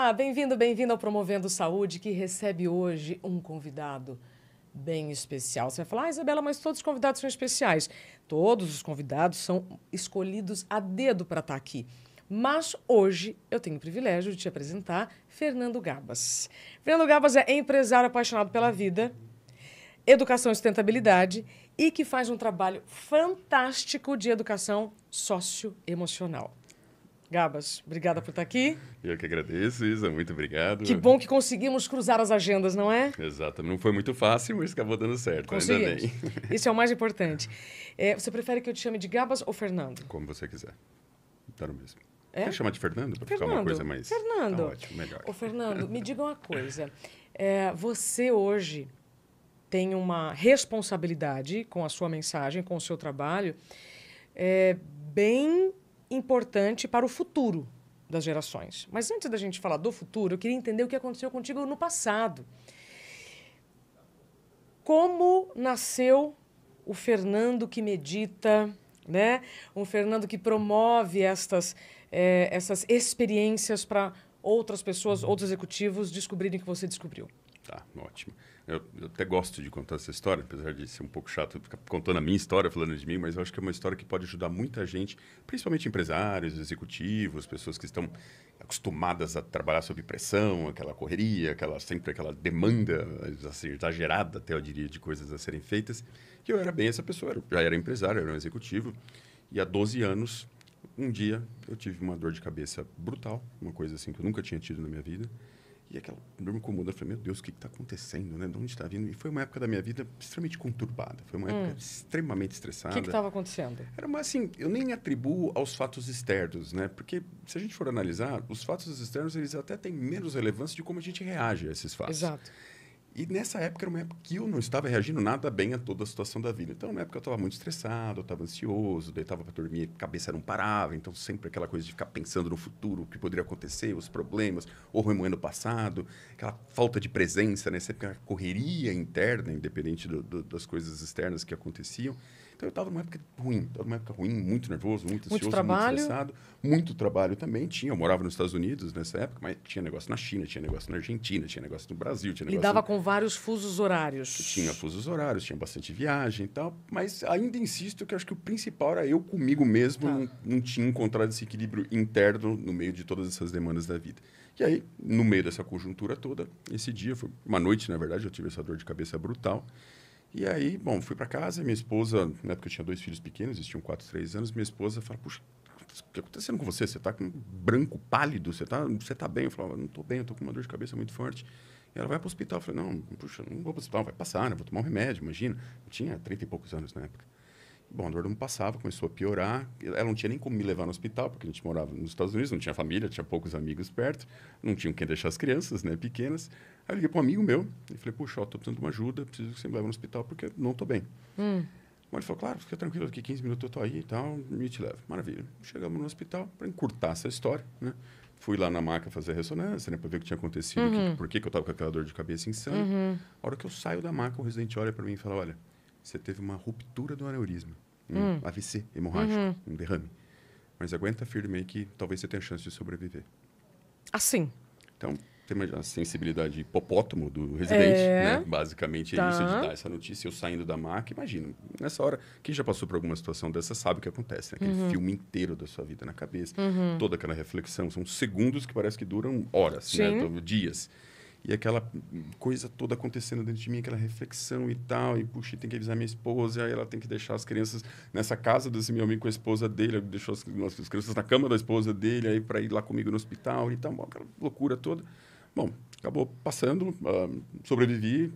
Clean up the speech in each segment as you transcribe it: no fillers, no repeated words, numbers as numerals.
Olá, bem-vindo ao Promovendo Saúde, que recebe hoje um convidado bem especial. Você vai falar, Isabela, mas todos os convidados são especiais. Todos os convidados são escolhidos a dedo para estar aqui. Mas hoje eu tenho o privilégio de te apresentar Fernando Gabas. Fernando Gabas é empresário apaixonado pela vida, educação e sustentabilidade e que faz um trabalho fantástico de educação socioemocional. Gabas, obrigada por estar aqui. Eu que agradeço, Isa, muito obrigado. Que bom que conseguimos cruzar as agendas, não é? Exato, não foi muito fácil, mas acabou dando certo, ainda bem. Isso é o mais importante. Você prefere que eu te chame de Gabas ou Fernando? Como você quiser, tá no mesmo. É? Quer chamar de Fernando, para ficar uma coisa mais... Fernando. Tá ótimo, melhor. Ô, Fernando, me diga uma coisa. Você hoje tem uma responsabilidade com a sua mensagem, com o seu trabalho, bem importante para o futuro das gerações. Mas antes da gente falar do futuro, eu queria entender o que aconteceu contigo no passado. Como nasceu o Fernando que medita, né? Um Fernando que promove essas experiências para outras pessoas, outros executivos descobrirem o que você descobriu. Tá, ótimo. Eu até gosto de contar essa história, apesar de ser um pouco chato ficar contando a minha história, falando de mim, mas eu acho que é uma história que pode ajudar muita gente, principalmente empresários, executivos, pessoas que estão acostumadas a trabalhar sob pressão, aquela correria, sempre aquela demanda assim, exagerada, até eu diria, de coisas a serem feitas. E eu era bem essa pessoa, eu já era empresário, era um executivo, e há 12 anos, um dia, eu tive uma dor de cabeça brutal, uma coisa assim que eu nunca tinha tido na minha vida. E aquela dor me incomodou. Eu falei, meu Deus, o que está acontecendo, né? De onde está vindo? E foi uma época da minha vida extremamente conturbada. Foi uma época extremamente estressada. O que estava acontecendo? Era uma, assim, eu nem atribuo aos fatos externos, né? Porque se a gente for analisar, os fatos externos, eles até têm menos relevância de como a gente reage a esses fatos. Exato. E nessa época era uma época que eu não estava reagindo nada bem a toda a situação da vida. Então, na época eu estava muito estressado, eu estava ansioso, deitava para dormir, a cabeça não parava. Então, sempre aquela coisa de ficar pensando no futuro, o que poderia acontecer, os problemas, ou remoendo o passado, aquela falta de presença, né? Sempre aquela correria interna, independente das coisas externas que aconteciam. Então, eu estava numa época ruim, muito nervoso, muito ansioso, muito estressado. Muito trabalho também. Eu morava nos Estados Unidos nessa época, mas tinha negócio na China, tinha negócio na Argentina, tinha negócio no Brasil, tinha negócio... Lidava com vários fusos horários. Tinha fusos horários, tinha bastante viagem e tal, mas ainda insisto que eu acho que o principal era eu comigo mesmo, não tinha encontrado esse equilíbrio interno no meio de todas essas demandas da vida. E aí, no meio dessa conjuntura toda, esse dia, foi uma noite, na verdade, eu tive essa dor de cabeça brutal. E aí, bom, fui para casa, minha esposa, na época eu tinha 2 filhos pequenos, eles tinham 4, 3 anos, minha esposa fala, puxa, o que está acontecendo com você? Você está com branco, pálido, você tá bem? Eu falava, não estou bem, eu estou com uma dor de cabeça muito forte. E ela vai para o hospital. Eu falei, não, puxa, não vou para o hospital, vai passar, né? Vou tomar um remédio, imagina. Eu tinha 30 e poucos anos na época. Bom, a dor não passava, começou a piorar. Ela não tinha nem como me levar no hospital, porque a gente morava nos Estados Unidos, não tinha família, tinha poucos amigos perto, não tinham quem deixar as crianças, né, pequenas. Aí eu liguei para um amigo meu e falei, puxa, estou precisando de uma ajuda, preciso que você me leve no hospital, porque não estou bem. Mas ele falou, claro, fica tranquilo, daqui 15 minutos eu estou aí e tal, e te levo. Maravilha. Chegamos no hospital para encurtar essa história, né? Fui lá na maca fazer a ressonância, né, para ver o que tinha acontecido, por que eu estava com aquela dor de cabeça insana. A hora que eu saio da maca, o residente olha para mim e fala, olha, você teve uma ruptura do aneurisma, AVC hemorrágico, um derrame. Mas aguenta firme aí que talvez você tenha chance de sobreviver. Assim? Então, tem uma sensibilidade hipopótamo do residente, né? Basicamente é isso, de dar essa notícia, eu saindo da maca. Imagina, nessa hora, quem já passou por alguma situação dessa sabe o que acontece, né? Aquele filme inteiro da sua vida na cabeça, toda aquela reflexão, são segundos que parece que duram horas, né? Dias. E aquela coisa toda acontecendo dentro de mim, aquela reflexão e tal, e puxa, tem que avisar minha esposa, e aí ela tem que deixar as crianças nessa casa desse meu amigo com a esposa dele, deixou as crianças na cama da esposa dele, aí para ir lá comigo no hospital e tal, aquela loucura toda. Bom, acabou passando, sobrevivi,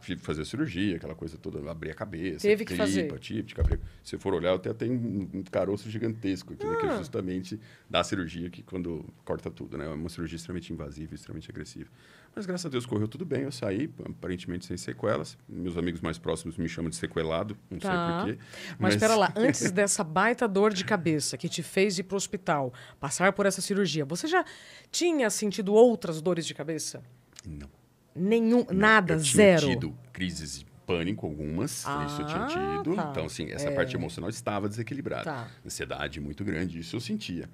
tive que fazer a cirurgia, aquela coisa toda, abrir a cabeça. Teve que fazer. Tive que abrir. Se for olhar, até tem um caroço gigantesco aqui, né, que é justamente da cirurgia, que quando corta tudo, né? É uma cirurgia extremamente invasiva, extremamente agressiva. Mas, graças a Deus, correu tudo bem. Eu saí, aparentemente sem sequelas. Meus amigos mais próximos me chamam de sequelado, não sei porquê. Mas espera lá, antes dessa baita dor de cabeça que te fez ir para o hospital, passar por essa cirurgia, você já tinha sentido outras dores de cabeça? Não. Nenhum, não, nada, eu zero? tinha tido crises de pânico, algumas, isso eu tinha tido. Então, assim, essa parte emocional estava desequilibrada. Ansiedade muito grande, isso eu sentia.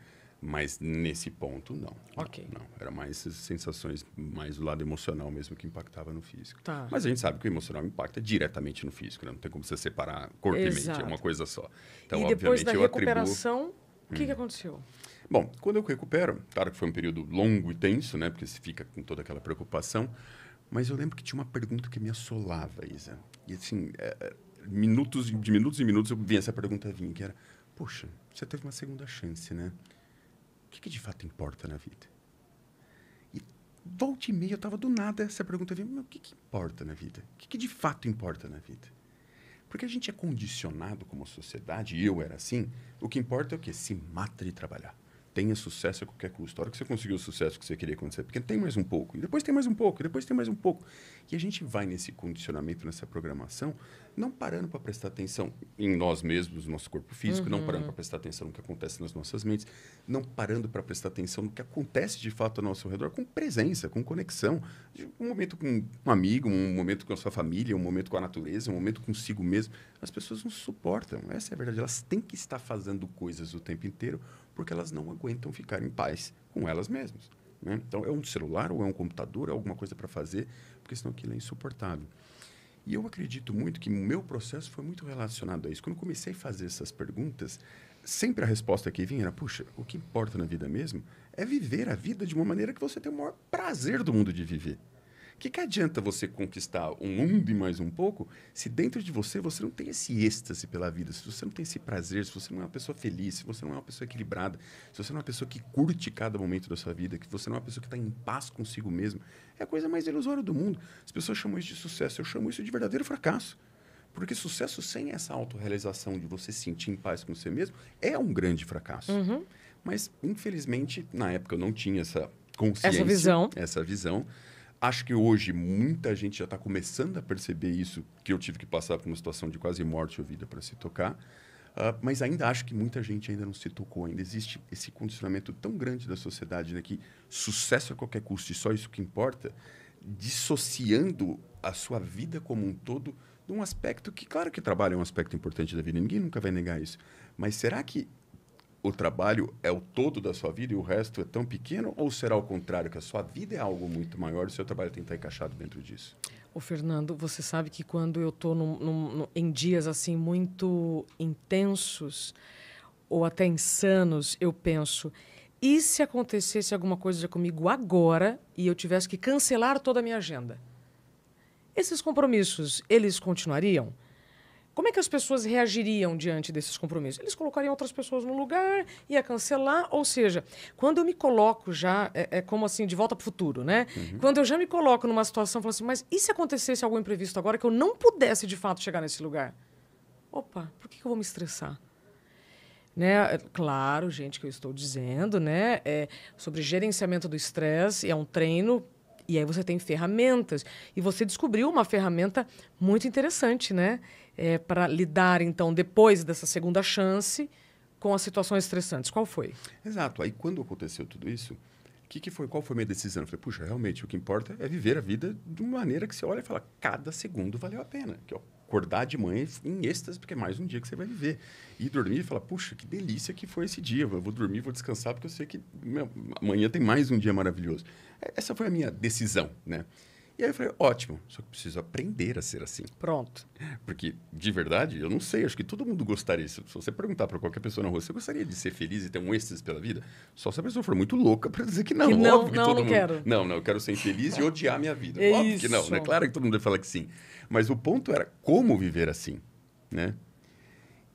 Mas nesse ponto, não. Ok. Não. Era mais sensações, mais do lado emocional mesmo que impactava no físico. Tá. Mas a gente sabe que o emocional impacta diretamente no físico, né? Não tem como você separar corpo e mente, é uma coisa só. Então, e depois obviamente, da eu recuperação, o que aconteceu? Bom, quando eu recupero, claro que foi um período longo e tenso, né? Porque você fica com toda aquela preocupação. Mas eu lembro que tinha uma pergunta que me assolava, Isa. E assim, de minutos em minutos eu vinha essa pergunta vinha, que era, poxa, você teve uma segunda chance, né? O que de fato importa na vida? E volta e meia eu estava do nada, essa pergunta vinha, mas o que importa na vida? O que de fato importa na vida? Porque a gente é condicionado como sociedade, e eu era assim, o que importa é o quê? Se mata de trabalhar. Tenha sucesso a qualquer custo. A hora que você conseguiu o sucesso que você queria acontecer, porque tem mais um pouco, e depois tem mais um pouco, e depois tem mais um pouco. E a gente vai nesse condicionamento, nessa programação, não parando para prestar atenção em nós mesmos, no nosso corpo físico, não parando para prestar atenção no que acontece nas nossas mentes, não parando para prestar atenção no que acontece de fato ao nosso redor, com presença, com conexão. Um momento com um amigo, um momento com a sua família, um momento com a natureza, um momento consigo mesmo. As pessoas não suportam, essa é a verdade. Elas têm que estar fazendo coisas o tempo inteiro porque elas não aguentam ficar em paz com elas mesmas. Né? Então, é um celular ou é um computador, é alguma coisa para fazer, porque senão aquilo é insuportável. E eu acredito muito que o meu processo foi muito relacionado a isso. Quando eu comecei a fazer essas perguntas, sempre a resposta que vinha era, puxa, o que importa na vida mesmo é viver a vida de uma maneira que você tem o maior prazer do mundo de viver. O que adianta você conquistar um mundo e mais um pouco se dentro de você não tem esse êxtase pela vida, se você não tem esse prazer, se você não é uma pessoa feliz, se você não é uma pessoa equilibrada, se você não é uma pessoa que curte cada momento da sua vida, que você não é uma pessoa que está em paz consigo mesmo. É a coisa mais ilusória do mundo. As pessoas chamam isso de sucesso, eu chamo isso de verdadeiro fracasso. Porque sucesso sem essa autorrealização de você se sentir em paz com você mesmo é um grande fracasso. Mas, infelizmente, na época eu não tinha essa consciência, essa visão. Acho que hoje muita gente já está começando a perceber isso, que eu tive que passar por uma situação de quase morte ou vida para se tocar. Mas ainda acho que muita gente ainda não se tocou. Ainda existe esse condicionamento tão grande da sociedade, né, que sucesso a qualquer custo e só isso que importa, dissociando a sua vida como um todo de um aspecto que, claro que trabalho é um aspecto importante da vida, ninguém nunca vai negar isso. Mas será que o trabalho é o todo da sua vida e o resto é tão pequeno? Ou será o contrário, que a sua vida é algo muito maior e o seu trabalho tem que estar encaixado dentro disso? Ô, Fernando, você sabe que quando eu estou em dias assim muito intensos ou até insanos, eu penso, e se acontecesse alguma coisa comigo agora e eu tivesse que cancelar toda a minha agenda? Esses compromissos, eles continuariam? Como é que as pessoas reagiriam diante desses compromissos? Eles colocariam outras pessoas no lugar, ia cancelar, ou seja, quando eu me coloco já, é como assim, de volta para o futuro, né? Quando eu já me coloco numa situação, falo assim, mas e se acontecesse algum imprevisto agora que eu não pudesse, de fato, chegar nesse lugar? Opa, por que eu vou me estressar? Né? Claro, gente, que eu estou dizendo, né? É sobre gerenciamento do estresse, é um treino. E aí você tem ferramentas. E você descobriu uma ferramenta muito interessante, né? Para lidar, então, depois dessa segunda chance, com as situações estressantes. Qual foi? Exato. Aí, quando aconteceu tudo isso, qual foi a minha decisão? Eu falei, puxa, realmente, o que importa é viver a vida de uma maneira que você olha e fala, cada segundo valeu a pena. Que, ó, acordar de manhã em êxtase, porque é mais um dia que você vai viver. E dormir e falar, puxa, que delícia que foi esse dia. Eu vou dormir, vou descansar, porque eu sei que amanhã tem mais um dia maravilhoso. Essa foi a minha decisão, né? E aí eu falei, ótimo, só que preciso aprender a ser assim. Pronto. Porque, de verdade, eu não sei, acho que todo mundo gostaria. Se você perguntar para qualquer pessoa na rua, você gostaria de ser feliz e ter um êxtase pela vida? Só se a pessoa for muito louca para dizer que não. Que não, óbvio que não, todo não mundo... quero. Não, eu quero ser infeliz e odiar a minha vida. É óbvio isso. que não, né? Claro que todo mundo vai falar que sim. Mas o ponto era como viver assim, né?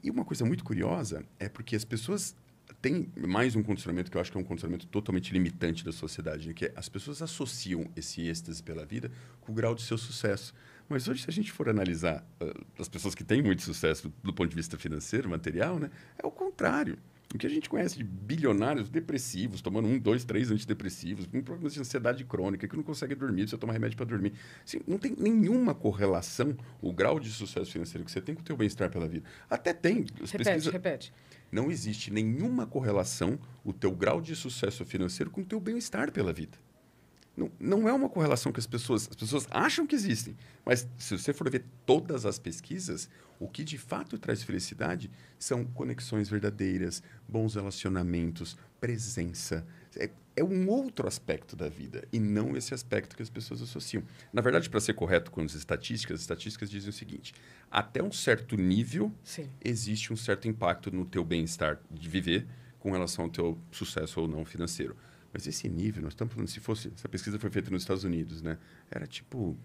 E uma coisa muito curiosa é porque as pessoas têm mais um condicionamento que eu acho que é um condicionamento totalmente limitante da sociedade, né? Que é, as pessoas associam esse êxtase pela vida com o grau de seu sucesso. Mas hoje, se a gente for analisar as pessoas que têm muito sucesso do ponto de vista financeiro, material, né? É o contrário. O que a gente conhece de bilionários depressivos, tomando 1, 2, 3 antidepressivos, com problemas de ansiedade crônica, que não consegue dormir, precisa tomar remédio para dormir. Assim, não tem nenhuma correlação o grau de sucesso financeiro que você tem com o teu bem-estar pela vida. Até tem. Repete. Não existe nenhuma correlação o teu grau de sucesso financeiro com o teu bem-estar pela vida. Não é uma correlação que as pessoas acham que existem. Mas se você for ver todas as pesquisas, o que de fato traz felicidade são conexões verdadeiras, bons relacionamentos, presença. É um outro aspecto da vida e não esse aspecto que as pessoas associam. Na verdade, para ser correto com as estatísticas dizem o seguinte: até um certo nível, Sim. existe um certo impacto no teu bem-estar de viver com relação ao teu sucesso ou não financeiro. Mas esse nível, nós estamos falando, se essa pesquisa foi feita nos Estados Unidos, né? Era tipo,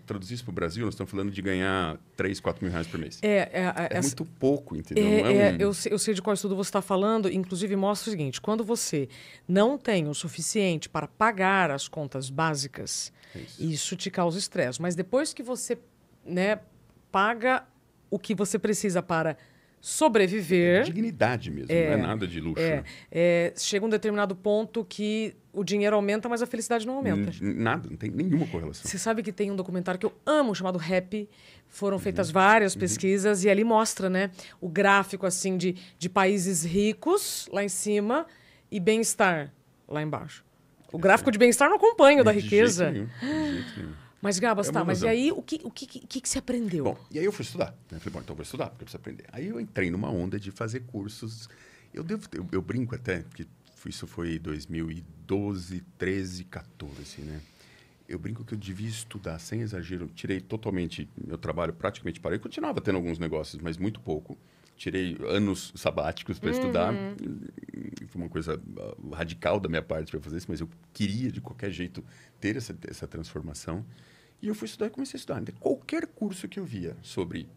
traduzir isso para o Brasil, nós estamos falando de ganhar 3, 4 mil reais por mês. É muito pouco, entendeu? Eu sei de qual estudo você está falando, inclusive mostra o seguinte, quando você não tem o suficiente para pagar as contas básicas, isso te causa estresse. Mas depois que você, né, paga o que você precisa para sobreviver... Dignidade mesmo, não é nada de luxo. Chega um determinado ponto que o dinheiro aumenta, mas a felicidade não aumenta. Nada, não tem nenhuma correlação. Você sabe que tem um documentário que eu amo, chamado Happy. Foram feitas várias pesquisas e ali mostra, né, o gráfico assim de países ricos lá em cima e bem-estar lá embaixo. O gráfico de bem-estar não acompanha o da riqueza. De jeito nenhum. Mas, Gabas, mas e aí o que você aprendeu? Bom, e aí eu fui estudar. Né? Falei, bom, então eu vou estudar, porque eu preciso aprender. Aí eu entrei numa onda de fazer cursos. Eu brinco até, porque isso foi 2012, 13, 14, né? Eu brinco que eu devia estudar, sem exagero. Tirei totalmente meu trabalho, praticamente parei. Eu continuava tendo alguns negócios, mas muito pouco. Tirei anos sabáticos para estudar. Foi uma coisa radical da minha parte para fazer isso, mas eu queria, de qualquer jeito, ter essa transformação. E eu fui estudar e comecei a estudar. Então, qualquer curso que eu via sobre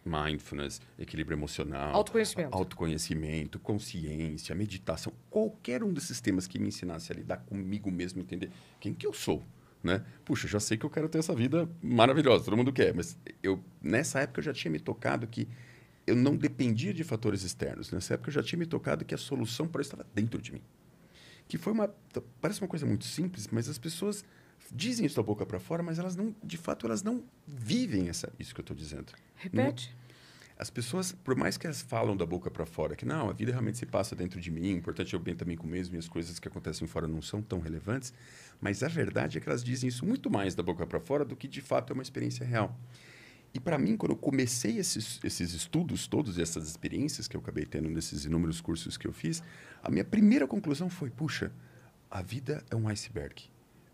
mindfulness, equilíbrio emocional, autoconhecimento, consciência, meditação, qualquer um desses temas que me ensinasse a lidar comigo mesmo, entender quem que eu sou, né? Puxa, já sei que eu quero ter essa vida maravilhosa, todo mundo quer, mas nessa época eu já tinha me tocado que eu não dependia de fatores externos. Nessa época eu já tinha me tocado que a solução para isso estava dentro de mim. Que parece uma coisa muito simples, mas as pessoas dizem isso da boca para fora, mas elas não, de fato, elas não vivem isso que eu estou dizendo. Repete. As pessoas, por mais que elas falam da boca para fora, que não, a vida realmente se passa dentro de mim, o importante é o bem também comigo mesmo, e as coisas que acontecem fora não são tão relevantes, mas a verdade é que elas dizem isso muito mais da boca para fora do que, de fato, é uma experiência real. E, para mim, quando eu comecei esses estudos todos, essas experiências que eu acabei tendo nesses inúmeros cursos que eu fiz, a minha primeira conclusão foi, puxa, a vida é um iceberg.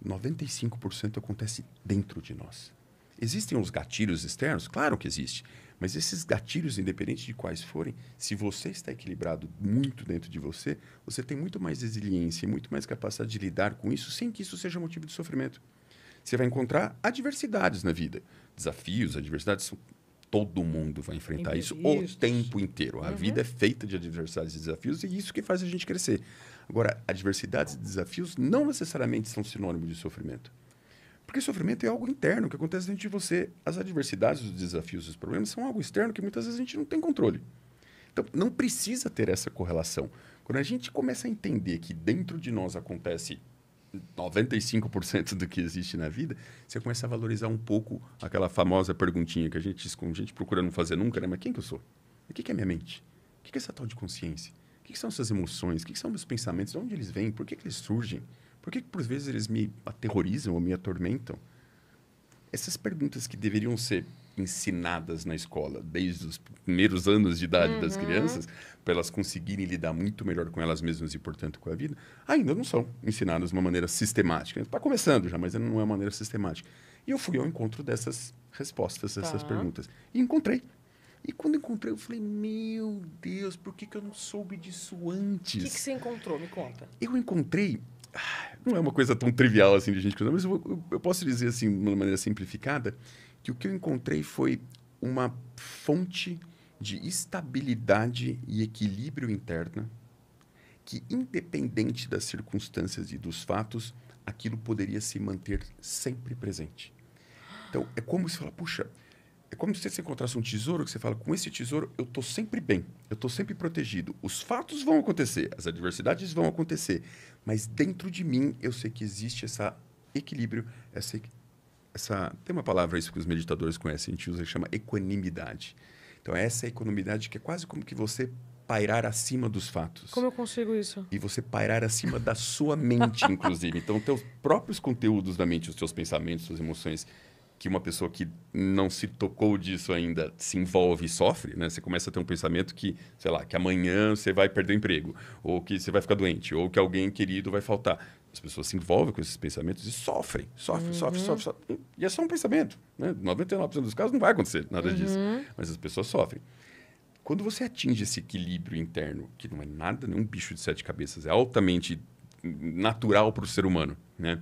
95% acontece dentro de nós. Existem os gatilhos externos? Claro que existe. Mas esses gatilhos, independente de quais forem, se você está equilibrado muito dentro de você, você tem muito mais resiliência e muito mais capacidade de lidar com isso sem que isso seja motivo de sofrimento. Você vai encontrar adversidades na vida. Desafios, adversidades, todo mundo vai enfrentar isso o tempo inteiro. A vida é feita de adversidades e desafios e isso que faz a gente crescer. Agora, adversidades e desafios não necessariamente são sinônimo de sofrimento. Porque sofrimento é algo interno que acontece dentro de você. As adversidades, os desafios, os problemas são algo externo que muitas vezes a gente não tem controle. Então, não precisa ter essa correlação. Quando a gente começa a entender que dentro de nós acontece 95% do que existe na vida, você começa a valorizar um pouco aquela famosa perguntinha que a gente procura não fazer nunca, né? Mas quem que eu sou? O que é minha mente? O que é essa tal de consciência? O que são essas emoções? O que são meus pensamentos? De onde eles vêm? Por que eles surgem? Por que, por vezes, eles me aterrorizam ou me atormentam? Essas perguntas que deveriam ser ensinadas na escola, desde os primeiros anos de idade das crianças, para elas conseguirem lidar muito melhor com elas mesmas e, portanto, com a vida, ainda não são ensinadas de uma maneira sistemática. Está começando já, mas não é uma maneira sistemática. E eu fui ao encontro dessas respostas, dessas perguntas. E encontrei. E quando encontrei, eu falei, meu Deus, por que eu não soube disso antes? O que você encontrou? Me conta. Eu encontrei... Não é uma coisa tão trivial assim de gente cruzar, mas eu posso dizer assim, de uma maneira simplificada, que o que eu encontrei foi uma fonte de estabilidade e equilíbrio interna que, independente das circunstâncias e dos fatos, aquilo poderia se manter sempre presente. Então, é como se fala, puxa, é como se você encontrasse um tesouro que você fala, com esse tesouro eu estou sempre bem, eu estou sempre protegido. Os fatos vão acontecer, as adversidades vão acontecer, mas dentro de mim eu sei que existe esse equilíbrio, tem uma palavra isso que os meditadores conhecem, a gente usa, que chama equanimidade. Então, essa equanimidade que é quase como que você pairar acima dos fatos. Como eu consigo isso? E você pairar acima da sua mente, inclusive. Então, teus próprios conteúdos da mente, os seus pensamentos, suas emoções, que uma pessoa que não se tocou disso ainda se envolve e sofre, né? Você começa a ter um pensamento que, sei lá, que amanhã você vai perder o emprego, ou que você vai ficar doente, ou que alguém querido vai faltar. As pessoas se envolvem com esses pensamentos e sofrem. Sofrem. E é só um pensamento, né? 99% dos casos não vai acontecer nada disso. Mas as pessoas sofrem. Quando você atinge esse equilíbrio interno, que não é nada, nenhum bicho de 7 cabeças, é altamente natural para o ser humano, né?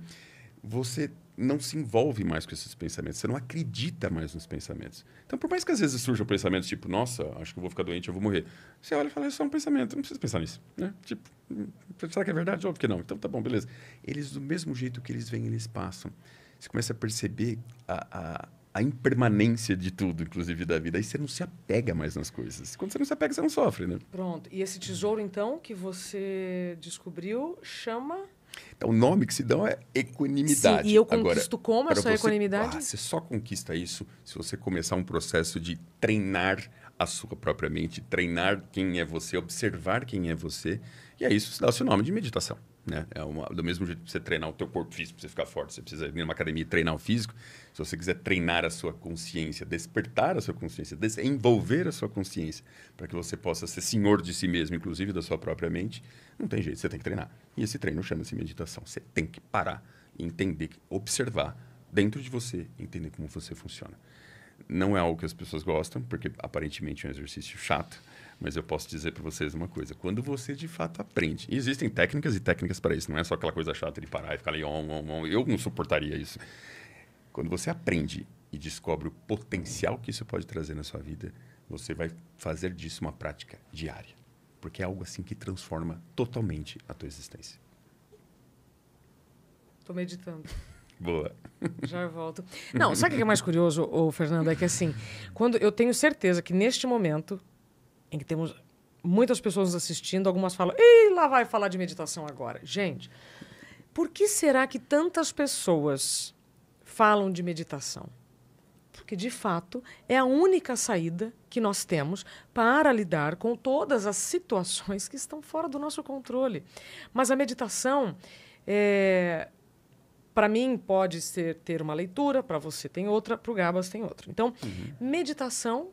Você não se envolve mais com esses pensamentos, você não acredita mais nos pensamentos. Então, por mais que às vezes surja um pensamento tipo, nossa, acho que eu vou ficar doente, eu vou morrer. Você olha e fala, é só um pensamento, não precisa pensar nisso, né? Tipo, será que é verdade? Óbvio que não. Então, tá bom, beleza. Eles, do mesmo jeito que eles vêm, eles passam. Você começa a perceber a impermanência de tudo, inclusive da vida. Aí você não se apega mais nas coisas. Quando você não se apega, você não sofre, né? Pronto. E esse tesouro, então, que você descobriu, chama... Então, o nome que se dá é equanimidade. Sim, e eu conquisto agora, como essa equanimidade? Você só conquista isso se você começar um processo de treinar a sua própria mente, treinar quem é você, observar quem é você. E aí isso se dá o seu nome de meditação. Né? Do mesmo jeito que você treinar o teu corpo físico para você ficar forte, você precisa ir numa academia e treinar o físico. Se você quiser treinar a sua consciência, despertar a sua consciência, desenvolver a sua consciência, para que você possa ser senhor de si mesmo, inclusive da sua própria mente, não tem jeito, você tem que treinar. E esse treino chama-se meditação. Você tem que parar e entender, observar dentro de você, entender como você funciona. Não é algo que as pessoas gostam, porque aparentemente é um exercício chato, mas eu posso dizer para vocês uma coisa. Quando você, de fato, aprende... E existem técnicas e técnicas para isso. Não é só aquela coisa chata de parar e ficar ali... Eu não suportaria isso. Quando você aprende e descobre o potencial que isso pode trazer na sua vida, você vai fazer disso uma prática diária. Porque é algo assim que transforma totalmente a tua existência. Estou meditando. Boa. Já volto. Não, sabe o que é mais curioso, Fernando? É que assim, quando eu tenho certeza que neste momento... em que temos muitas pessoas nos assistindo, algumas falam, ei, lá vai falar de meditação agora. Gente, por que será que tantas pessoas falam de meditação? Porque, de fato, é a única saída que nós temos para lidar com todas as situações que estão fora do nosso controle. Mas a meditação, para mim, pode ter uma leitura, para você tem outra, para o Gabas tem outra. Então, meditação...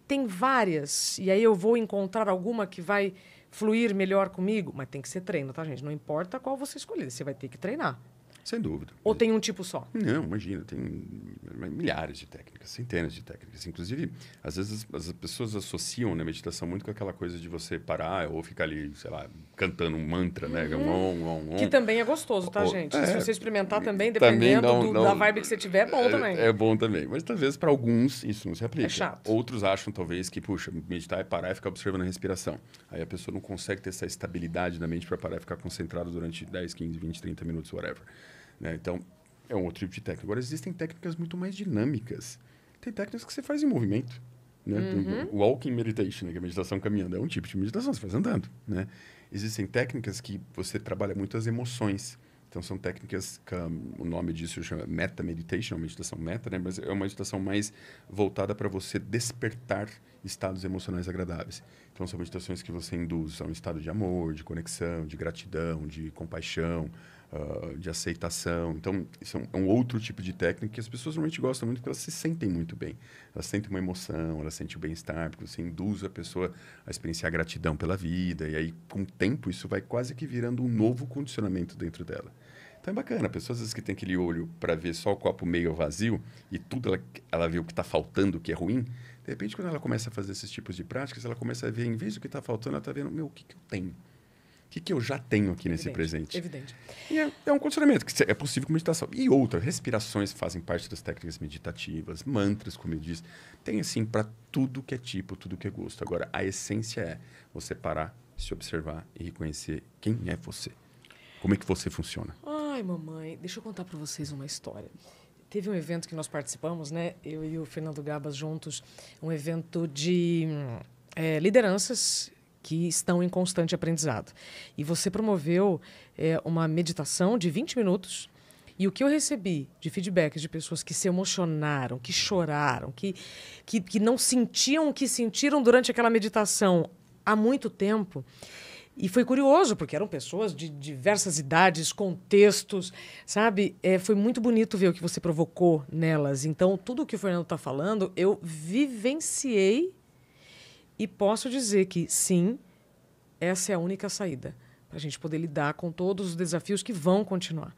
tem várias, e aí eu vou encontrar alguma que vai fluir melhor comigo, mas tem que ser treino, tá, gente? Não importa qual você escolher, você vai ter que treinar. Sem dúvida. Ou tem um tipo só? Não, imagina, tem milhares de técnicas, centenas de técnicas. Inclusive, às vezes as pessoas associam a meditação muito com aquela coisa de você parar ou ficar ali, sei lá, cantando um mantra, né? Que também é gostoso, tá, gente? Se você experimentar também, dependendo também da vibe que você tiver, é bom também. É bom também. Mas talvez para alguns isso não se aplique. É chato. Outros acham talvez que, puxa, meditar é parar e ficar observando a respiração. Aí a pessoa não consegue ter essa estabilidade na mente para parar e ficar concentrado durante 10, 15, 20, 30 minutos, whatever. Né? Então, é um outro tipo de técnica. Agora, existem técnicas muito mais dinâmicas. Tem técnicas que você faz em movimento. Né? Tem walking meditation, né? Que é meditação caminhando. É um tipo de meditação, você faz andando. Né? Existem técnicas que você trabalha muito as emoções. Então, são técnicas que o nome disso chama meta meditation, meditação meta, né? Mas é uma meditação mais voltada para você despertar estados emocionais agradáveis. Então, são meditações que você induz a um estado de amor, de conexão, de gratidão, de compaixão, de aceitação. Então, isso é um outro tipo de técnica que as pessoas normalmente gostam muito porque elas se sentem muito bem. Elas sentem uma emoção, elas sentem o bem-estar, porque você induz a pessoa a experienciar gratidão pela vida. E aí, com o tempo, isso vai quase que virando um novo condicionamento dentro dela. Então, é bacana. Pessoas, às vezes, que têm aquele olho para ver só o copo meio vazio e tudo ela vê o que está faltando, o que é ruim. De repente, quando ela começa a fazer esses tipos de práticas, ela começa a ver, em vez do que está faltando, ela está vendo, o que eu tenho? O que eu já tenho aqui nesse presente? Evidente. E é um condicionamento que é possível com meditação. E outras, respirações fazem parte das técnicas meditativas, mantras, como eu disse. Tem, assim, para tudo que é tipo, tudo que é gosto. Agora, a essência é você parar, se observar e reconhecer quem é você. Como é que você funciona. Ai, mamãe, deixa eu contar para vocês uma história. Teve um evento que nós participamos, né? Eu e o Fernando Gabas juntos, um evento de lideranças que estão em constante aprendizado. E você promoveu uma meditação de 20 minutos. E o que eu recebi de feedbacks de pessoas que se emocionaram, que choraram, que não sentiam o que sentiram durante aquela meditação há muito tempo. E foi curioso, porque eram pessoas de diversas idades, contextos, sabe? Foi muito bonito ver o que você provocou nelas. Então, tudo o que o Fernando está falando, eu vivenciei e posso dizer que, sim, essa é a única saída para a gente poder lidar com todos os desafios que vão continuar.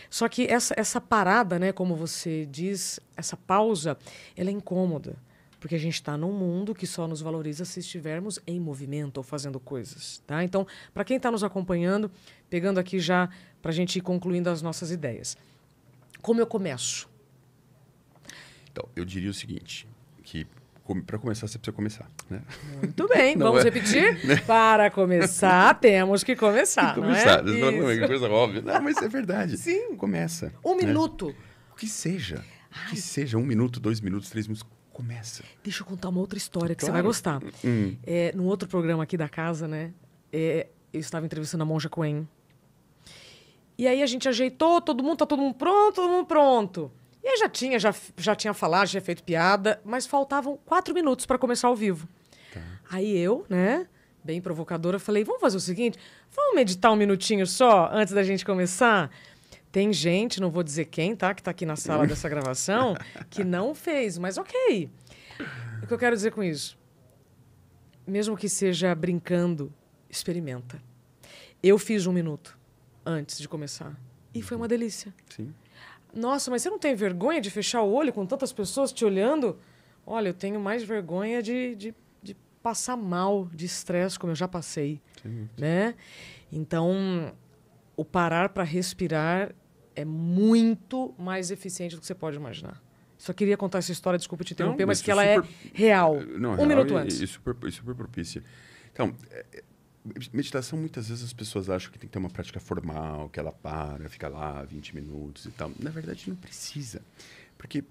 Só que essa parada, né, como você diz, essa pausa, ela é incômoda. Porque a gente está num mundo que só nos valoriza se estivermos em movimento ou fazendo coisas. Tá? Então, para quem está nos acompanhando, pegando aqui já para a gente ir concluindo as nossas ideias. Como eu começo? Então, eu diria o seguinte, que para começar, você precisa começar. Né? Muito bem, vamos repetir? Para começar, temos que começar, não é? Não é coisa óbvia. Não, mas é verdade. Sim. Começa. Um minuto. O que seja. O que seja, 1 minuto, 2 minutos, 3 minutos. Começa. Deixa eu contar uma outra história que você vai gostar. Num outro programa aqui da casa, né? Eu estava entrevistando a Monja Coen. E aí a gente ajeitou, tá todo mundo pronto. E aí já tinha falado, já tinha feito piada, mas faltavam 4 minutos para começar ao vivo. Tá. Aí eu, né, bem provocadora, falei, vamos fazer o seguinte, vamos meditar 1 minutinho só antes da gente começar? Tem gente, não vou dizer quem, tá? Que tá aqui na sala dessa gravação, que não fez, mas ok. O que eu quero dizer com isso? Mesmo que seja brincando, experimenta. Eu fiz 1 minuto antes de começar. E foi uma delícia. Sim. Nossa, mas você não tem vergonha de fechar o olho com tantas pessoas te olhando? Olha, eu tenho mais vergonha de passar mal, de estresse, como eu já passei. Sim. Né? Então, o parar para respirar é muito mais eficiente do que você pode imaginar. Só queria contar essa história, desculpa te interromper, mas que ela é real. Não, 1 minuto antes. E super propícia. Então, meditação, muitas vezes as pessoas acham que tem que ter uma prática formal, que ela fica lá 20 minutos e tal. Na verdade, não precisa. Porque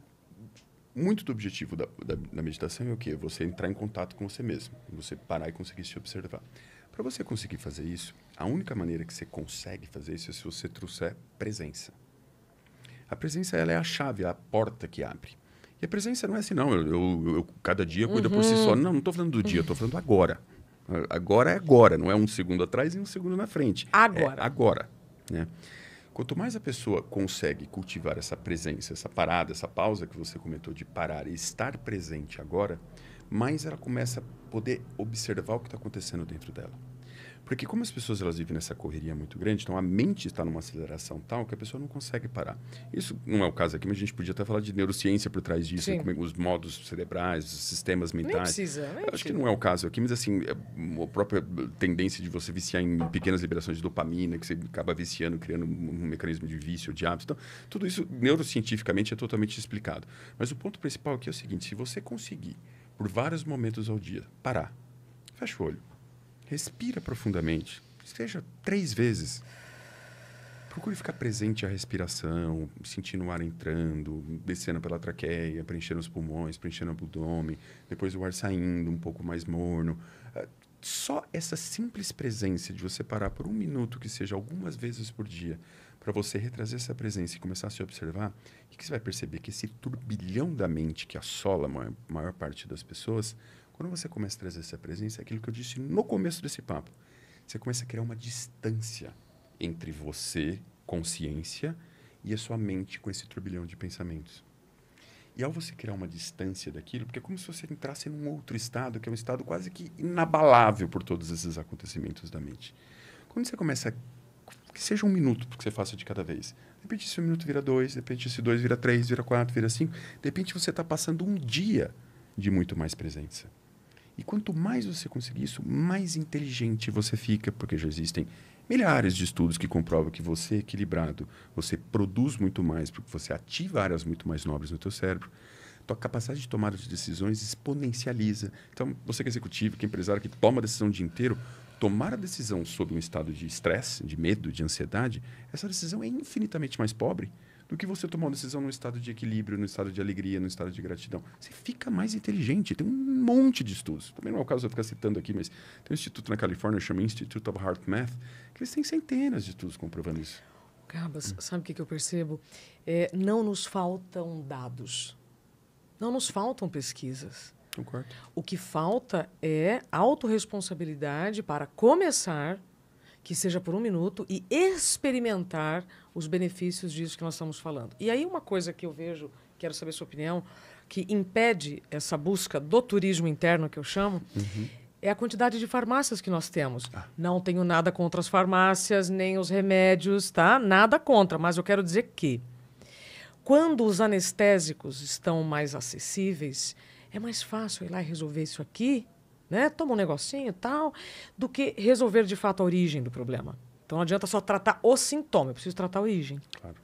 muito do objetivo da meditação é o quê? Você entrar em contato com você mesmo. Você parar e conseguir se observar. Para você conseguir fazer isso, a única maneira que você consegue fazer isso é se você trouxer presença. A presença, ela é a chave, é a porta que abre. E a presença não é assim, não. Eu cada dia cuida por si só. Não estou falando do dia, estou falando agora. Agora é agora, não é 1 segundo atrás e 1 segundo na frente. Agora. É agora. Né? Quanto mais a pessoa consegue cultivar essa presença, essa parada, essa pausa que você comentou de parar e estar presente agora, mais ela começa a poder observar o que está acontecendo dentro dela. Porque como as pessoas elas vivem nessa correria muito grande, então a mente está numa aceleração tal que a pessoa não consegue parar. Isso não é o caso aqui, mas a gente podia até falar de neurociência por trás disso, como os modos cerebrais, os sistemas mentais. Nem precisa. Acho que não é o caso aqui, mas assim, a própria tendência de você viciar em pequenas liberações de dopamina, que você acaba viciando, criando um mecanismo de vício, de hábito. Então, tudo isso neurocientificamente é totalmente explicado. Mas o ponto principal aqui é o seguinte, se você conseguir, por vários momentos ao dia, parar, fecha o olho, respira profundamente, seja 3 vezes. Procure ficar presente à respiração, sentindo o ar entrando, descendo pela traqueia, preenchendo os pulmões, preenchendo o abdômen, depois o ar saindo um pouco mais morno. Só essa simples presença de você parar por 1 minuto, que seja algumas vezes por dia, para você retrazer essa presença e começar a se observar, o que você vai perceber? Que esse turbilhão da mente que assola a maior parte das pessoas, quando você começa a trazer essa presença, é aquilo que eu disse no começo desse papo. Você começa a criar uma distância entre você, consciência, e a sua mente com esse turbilhão de pensamentos. E ao você criar uma distância daquilo, porque é como se você entrasse num outro estado, que é um estado quase que inabalável por todos esses acontecimentos da mente. Quando você começa, que seja 1 minuto que você faça de cada vez. De repente esse 1 minuto vira 2, de repente esse 2 vira 3, vira 4, vira 5. De repente você está passando um dia de muito mais presença. E quanto mais você conseguir isso, mais inteligente você fica, porque já existem milhares de estudos que comprovam que você é equilibrado, você produz muito mais, porque você ativa áreas muito mais nobres no teu cérebro. Tua capacidade de tomada de decisões exponencializa. Então, você que é executivo, que é empresário, que toma a decisão o dia inteiro, tomar a decisão sob um estado de estresse, de medo, de ansiedade, essa decisão é infinitamente mais pobre do que você tomar uma decisão num estado de equilíbrio, num estado de alegria, num estado de gratidão. Você fica mais inteligente. Tem um monte de estudos. Também não é o caso de eu ficar citando aqui, mas tem um instituto na Califórnia, chama Institute of Heart Math, que eles têm centenas de estudos comprovando isso. Gabas, sabe o que eu percebo? Não nos faltam dados. Não nos faltam pesquisas. Concordo. O que falta é autorresponsabilidade para começar, que seja por 1 minuto, e experimentar os benefícios disso que nós estamos falando. E aí uma coisa que eu vejo, quero saber a sua opinião, que impede essa busca do turismo interno, que eu chamo, é a quantidade de farmácias que nós temos. Não tenho nada contra as farmácias, nem os remédios, tá? Nada contra, mas eu quero dizer que quando os anestésicos estão mais acessíveis, é mais fácil ir lá e resolver isso aqui, né? Toma um negocinho e tal, do que resolver de fato a origem do problema. Então não adianta só tratar o sintoma, eu preciso tratar a origem. Claro.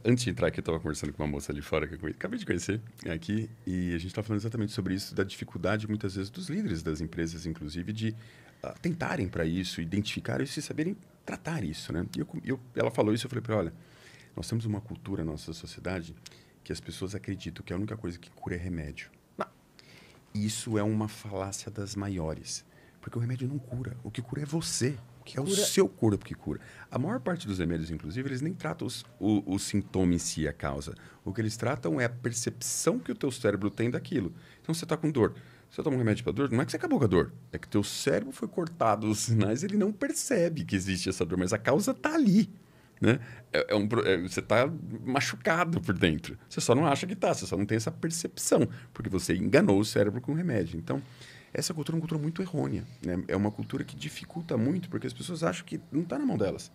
Antes de entrar aqui, eu estava conversando com uma moça ali fora que eu acabei de conhecer aqui, e a gente estava falando exatamente sobre isso, da dificuldade, muitas vezes, dos líderes das empresas, inclusive, de tentarem para isso, identificar isso e saberem tratar isso, né? E ela falou isso, eu falei para ela, olha, nós temos uma cultura na nossa sociedade que as pessoas acreditam que a única coisa que cura é remédio. Isso é uma falácia das maiores, porque o remédio não cura, o que cura é você. Que é o seu corpo que cura. A maior parte dos remédios, inclusive, eles nem tratam o sintoma em si, a causa. O que eles tratam é a percepção que o teu cérebro tem daquilo. Então, você está com dor. Você toma um remédio para dor, não é que você acabou com a dor. É que o teu cérebro foi cortado os sinais, ele não percebe que existe essa dor, mas a causa está ali. Né? Você está machucado por dentro. Você só não acha que está, você só não tem essa percepção, porque você enganou o cérebro com o remédio. Então, essa cultura é uma cultura muito errônea, né? É uma cultura que dificulta muito, porque as pessoas acham que não está na mão delas.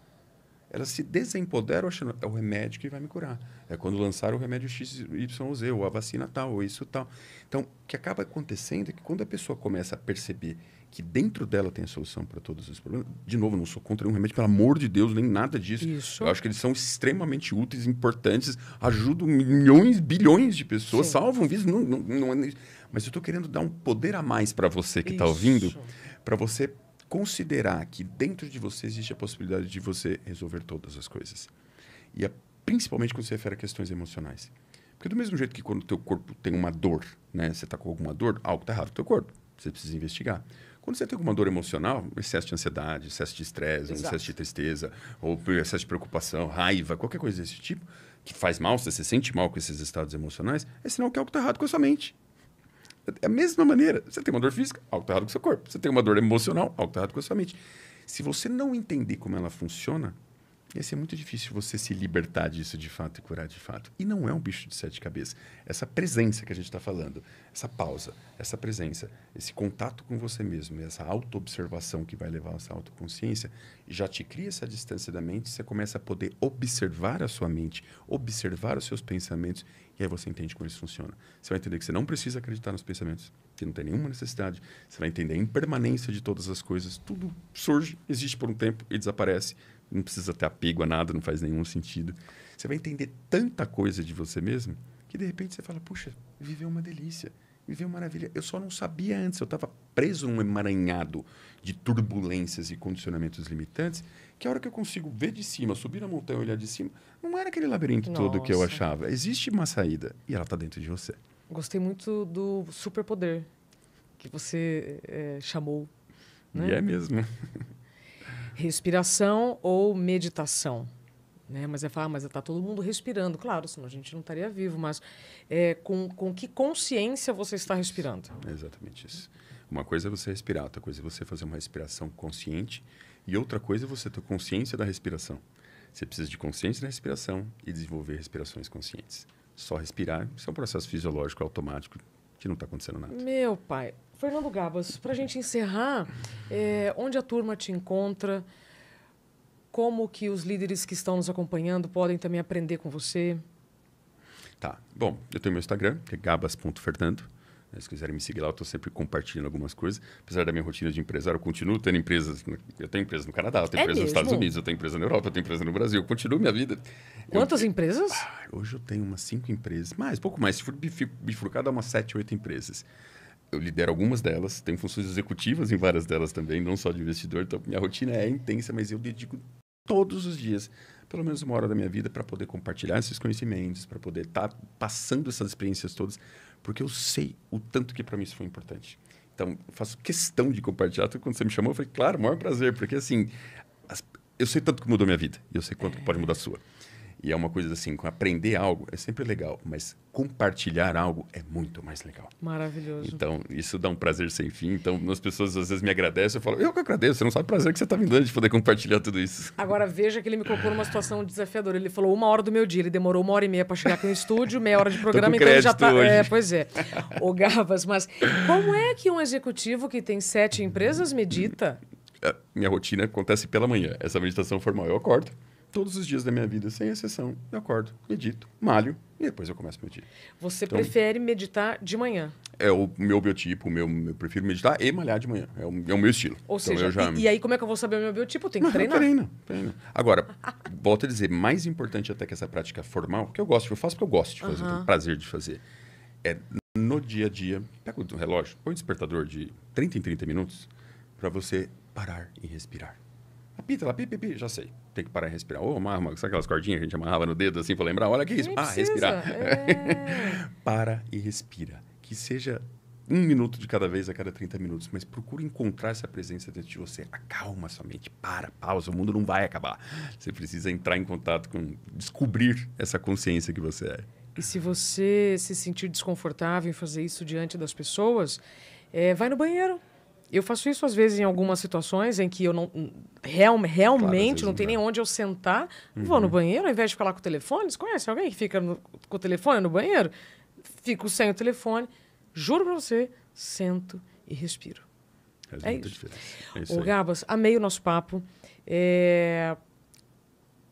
Elas se desempoderam achando é o remédio que vai me curar. É quando lançaram o remédio XYZ, ou a vacina tal, ou isso tal. Então, o que acaba acontecendo é que quando a pessoa começa a perceber que dentro dela tem a solução para todos os problemas, de novo, não sou contra nenhum remédio, pelo amor de Deus, nem nada disso. Isso. Eu acho que eles são extremamente úteis, importantes, ajudam milhões, bilhões de pessoas, salvam vidas. Não é, mas eu estou querendo dar um poder a mais para você que está ouvindo, para você considerar que dentro de você existe a possibilidade de você resolver todas as coisas. E principalmente quando se refere a questões emocionais. Porque do mesmo jeito que quando o teu corpo tem uma dor, né, você está com alguma dor, algo está errado no teu corpo, você precisa investigar. Quando você tem alguma dor emocional, excesso de ansiedade, excesso de estresse, excesso de tristeza, ou excesso de preocupação, raiva, qualquer coisa desse tipo, que faz mal, você se sente mal com esses estados emocionais, é sinal que algo está errado com a sua mente. É a mesma maneira. Você tem uma dor física, algo está errado com o seu corpo. Você tem uma dor emocional, algo está errado com a sua mente. Se você não entender como ela funciona, ia ser muito difícil você se libertar disso de fato e curar de fato. E não é um bicho de 7 cabeças. Essa presença que a gente está falando, essa pausa, essa presença, esse contato com você mesmo, essa auto-observação que vai levar a essa autoconsciência, já te cria essa distância da mente, você começa a poder observar a sua mente, observar os seus pensamentos, e aí você entende como eles funcionam. Você vai entender que você não precisa acreditar nos pensamentos, que não tem nenhuma necessidade. Você vai entender a impermanência de todas as coisas. Tudo surge, existe por um tempo e desaparece. Não precisa ter apego a nada, não faz nenhum sentido. Você vai entender tanta coisa de você mesmo que, de repente, você fala, puxa, viver é uma delícia, viver é uma maravilha. Eu só não sabia antes, eu estava preso num emaranhado de turbulências e condicionamentos limitantes, que a hora que eu consigo ver de cima, subir na montanha e olhar de cima, não era aquele labirinto todo que eu achava. Existe uma saída e ela está dentro de você. Gostei muito do superpoder que você chamou. Né? E é mesmo. Respiração ou meditação, né? Mas mas está todo mundo respirando, claro, senão a gente não estaria vivo, mas com que consciência você está respirando? É exatamente isso. Uma coisa é você respirar, outra coisa é você fazer uma respiração consciente e outra coisa é você ter consciência da respiração. Você precisa de consciência da respiração e desenvolver respirações conscientes. Só respirar, isso é um processo fisiológico automático que não está acontecendo nada. Meu pai. Fernando Gabas, para a gente encerrar, onde a turma te encontra, como que os líderes que estão nos acompanhando podem também aprender com você? Tá. Bom, eu tenho meu Instagram, que é gabas.fernando. Se quiserem me seguir lá, eu estou sempre compartilhando algumas coisas. Apesar da minha rotina de empresário, eu continuo tendo empresas. Eu tenho empresa no Canadá, eu tenho empresa nos Estados Unidos, eu tenho empresa na Europa, eu tenho empresa no Brasil. Eu continuo minha vida. Quantas empresas? Hoje eu tenho umas 5 empresas. Pouco mais. Se for bifurcar, dá umas 7, 8 empresas. Eu lidero algumas delas, tenho funções executivas em várias delas também, não só de investidor. Então, minha rotina é intensa, mas eu dedico todos os dias, pelo menos 1 hora da minha vida, para poder compartilhar esses conhecimentos, para poder estar passando essas experiências todas, porque eu sei o tanto que para mim isso foi importante. Então, eu faço questão de compartilhar. Então, quando você me chamou, eu falei, claro, o maior prazer, porque assim, eu sei tanto que mudou minha vida, e eu sei quanto que pode mudar a sua. E é uma coisa assim, aprender algo é sempre legal, mas compartilhar algo é muito mais legal. Maravilhoso. Então, isso dá um prazer sem fim. Então, as pessoas às vezes me agradecem, eu falo, eu que agradeço, você não sabe o prazer que você está me dando de poder compartilhar tudo isso. Agora, veja que ele me colocou numa situação desafiadora. Ele falou 1 hora do meu dia, ele demorou 1 hora e meia para chegar aqui no estúdio, meia hora de programa, então ele já tá... hoje. Pois é. Ô, Gabas, mas como é que um executivo que tem 7 empresas medita? Minha rotina acontece pela manhã, essa meditação formal. Eu acordo todos os dias da minha vida, sem exceção. Eu acordo, medito, malho e depois eu começo meu dia. Você prefere meditar de manhã? É o meu biotipo, eu prefiro meditar e malhar de manhã. É o meu estilo. Ou então, seja, e aí como é que eu vou saber o meu biotipo? Eu tenho que treinar. Treina. Agora, volto a dizer, mais importante até que essa prática formal, que eu faço porque eu gosto de fazer, tenho prazer de fazer, é no dia a dia, pega o relógio, põe um despertador de 30 em 30 minutos para você parar e respirar. Apita lá, pi, já sei. Tem que parar e respirar. Ou amarra, sabe aquelas cordinhas que a gente amarrava no dedo assim para lembrar? Olha que isso. Respirar. Para e respira. Que seja 1 minuto de cada vez a cada 30 minutos, mas procure encontrar essa presença dentro de você. Acalma sua mente, pausa, o mundo não vai acabar. Você precisa entrar em contato com, descobrir essa consciência que você é. E se você se sentir desconfortável em fazer isso diante das pessoas, vai no banheiro. Eu faço isso às vezes em algumas situações em que eu não realmente não tem nem onde eu sentar. Vou no banheiro, ao invés de ficar lá com o telefone. Você conhece alguém que fica com o telefone no banheiro? Fico sem o telefone. Juro pra você, sento e respiro. É muita diferença. Ô, Gabas, amei o nosso papo.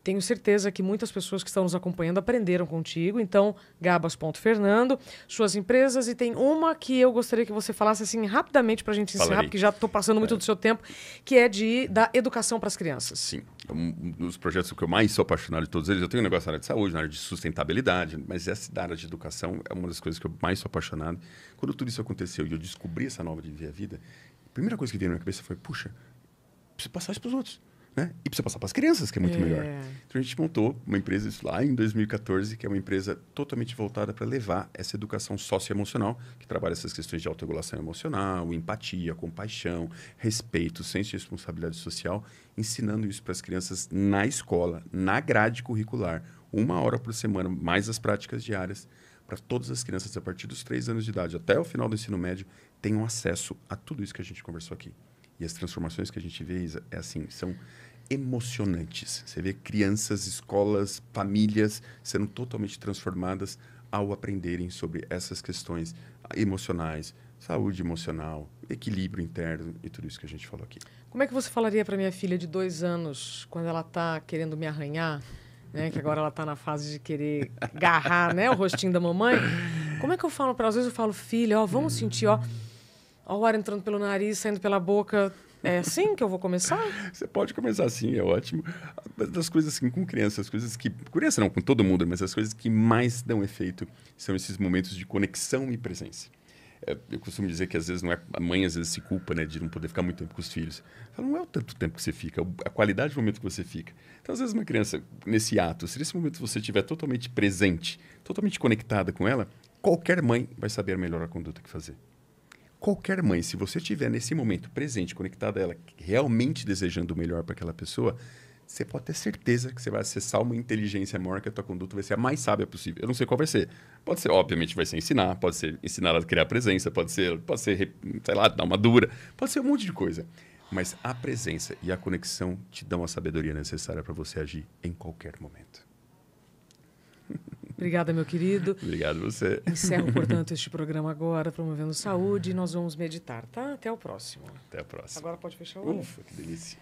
Tenho certeza que muitas pessoas que estão nos acompanhando aprenderam contigo. Então, Gabas.Fernando, suas empresas. E tem uma que eu gostaria que você falasse assim rapidamente para a gente encerrar, porque já estou passando muito do seu tempo, que é da educação para as crianças. Sim. Um dos projetos que eu mais sou apaixonado de todos eles, eu tenho um negócio na área de saúde, na área de sustentabilidade, mas essa da área de educação é uma das coisas que eu mais sou apaixonado. Quando tudo isso aconteceu e eu descobri essa nova de viver a vida, a primeira coisa que veio na minha cabeça foi, puxa, preciso passar isso para os outros. Né? E precisa passar para as crianças, que é muito melhor. Então, a gente montou uma empresa isso lá em 2014, que é uma empresa totalmente voltada para levar essa educação socioemocional, que trabalha essas questões de autorregulação emocional, empatia, compaixão, respeito, senso de responsabilidade social, ensinando isso para as crianças na escola, na grade curricular, 1 hora por semana, mais as práticas diárias, para todas as crianças a partir dos 3 anos de idade até o final do ensino médio tenham acesso a tudo isso que a gente conversou aqui. E as transformações que a gente vê, são emocionantes. Você vê crianças, escolas, famílias sendo totalmente transformadas ao aprenderem sobre essas questões emocionais, saúde emocional, equilíbrio interno e tudo isso que a gente falou aqui. Como é que você falaria para minha filha de 2 anos, quando ela está querendo me arranhar, né, que agora ela está na fase de querer agarrar, né, o rostinho da mamãe? Como é que eu falo para ela? Às vezes eu falo, filha, vamos sentir, o ar entrando pelo nariz, saindo pela boca. É assim que eu vou começar? Você pode começar assim, é ótimo. Das coisas assim, com criança, as coisas que... Criança não, com todo mundo, mas as coisas que mais dão efeito são esses momentos de conexão e presença. Eu costumo dizer que às vezes a mãe às vezes se culpa, né, de não poder ficar muito tempo com os filhos. Fala, não é o tanto tempo que você fica, a qualidade do momento que você fica. Então, às vezes, uma criança, nesse ato, se nesse momento você estiver totalmente presente, totalmente conectada com ela, qualquer mãe vai saber melhor a conduta que fazer. Qualquer mãe, se você estiver nesse momento presente, conectada a ela, realmente desejando o melhor para aquela pessoa, você pode ter certeza que você vai acessar uma inteligência maior, que a tua conduta vai ser a mais sábia possível. Eu não sei qual vai ser. Pode ser, obviamente, vai ser ensinar, pode ser ensinar a criar presença, pode ser, sei lá, dar uma dura, pode ser um monte de coisa. Mas a presença e a conexão te dão a sabedoria necessária para você agir em qualquer momento. Obrigada, meu querido. Obrigado você. Encerro, portanto, este programa agora, Promovendo Saúde, e nós vamos meditar, tá? Até o próximo. Até a próxima. Agora pode fechar o olho. Ufa, que delícia.